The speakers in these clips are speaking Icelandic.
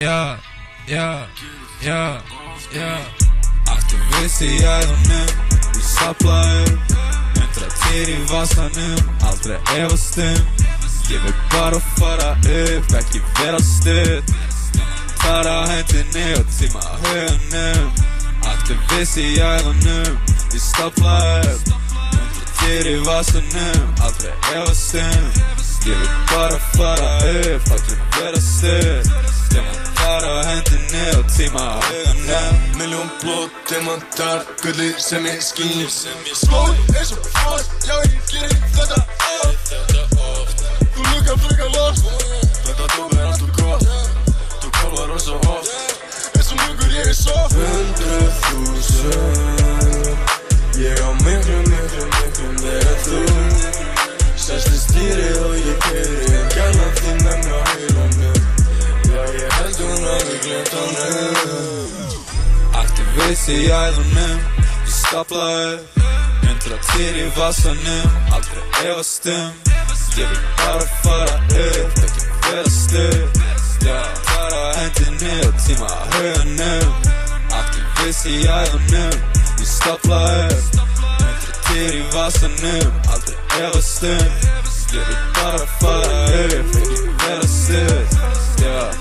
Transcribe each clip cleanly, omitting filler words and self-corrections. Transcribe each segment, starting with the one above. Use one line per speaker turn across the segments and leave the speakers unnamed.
Yeah. Aktivist í æðunum, ég safla upp 100 í vasanum, aldrei efast Ég vil bara fara upp, ekki vera stutt Tara hendinni og tíma hugunum Aktivist í æðunum, ég safla upp 100 í vasanum, aldrei efast Ég vil bara fara upp, aldrei vera stutt Tara hendinni og tíma hugunum
Milljón blóð, demantar, gullið sem ég skýn Blóð eins og frost, já ég gerir þetta oft Þú lukkar frekar lost, þetta dóp alltaf gott Þú kólvar rosa oft, eins og mjögur ég soft 100.000 Ég á miklu meira en þú Sest í stýrið og ég keyri Gælan þín með mér á heilanum Já ég held hún hafi gleymt honum
Aktivist í æðunum, ég stapla upp 100 í vasanum, aldrei efast Ég vil bara fara upp, ekki vera stutt Tara hendinni og tíma hugunum Aktivist í æðunum, ég stapla upp 100 í vasanum, aldrei efast Ég vil bara fara upp, ekki vera stutt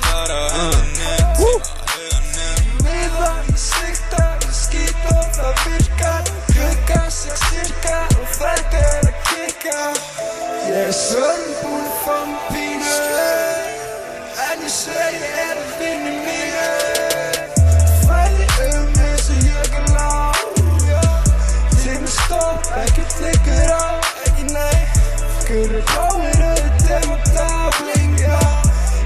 Tara hendinni og tíma hugunum
Ég sikta, ég skýt og það virkar Klukkan 6 cirka og þetta að kikka Ég svolítið búinn að fá mig pínu En ég segi að finna mínu Fæði eins og ég lág Tími stopp, ekkert liggur á, ekki nei Gurri bláir auðvitað og dáling,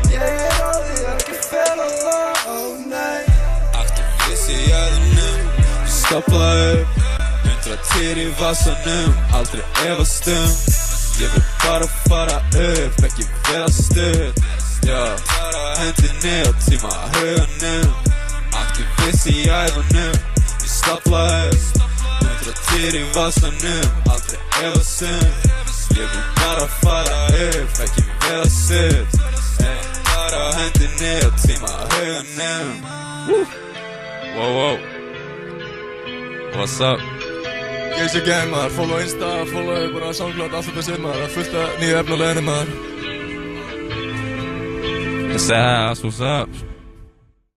Ég á því ekki fela það, nei
Aktivist í æðunum, ég stapla upp 100 í vasanum, aldrei efast Ég vil bara fara upp, ekki vera stutt Tara hendinni og tíma hugunum Aktivist í æðunum, ég stapla upp 100 í vasanum, aldrei efast Ég vil bara fara upp, ekki vera stutt Tara hendinni og tíma hugunum Wow What's up?
Ég sé gæði maður, follow Insta, follow bara SoundCloud, allt þetta sér maður Það er fullt af nýju efni á leiðinni maður
That's what's up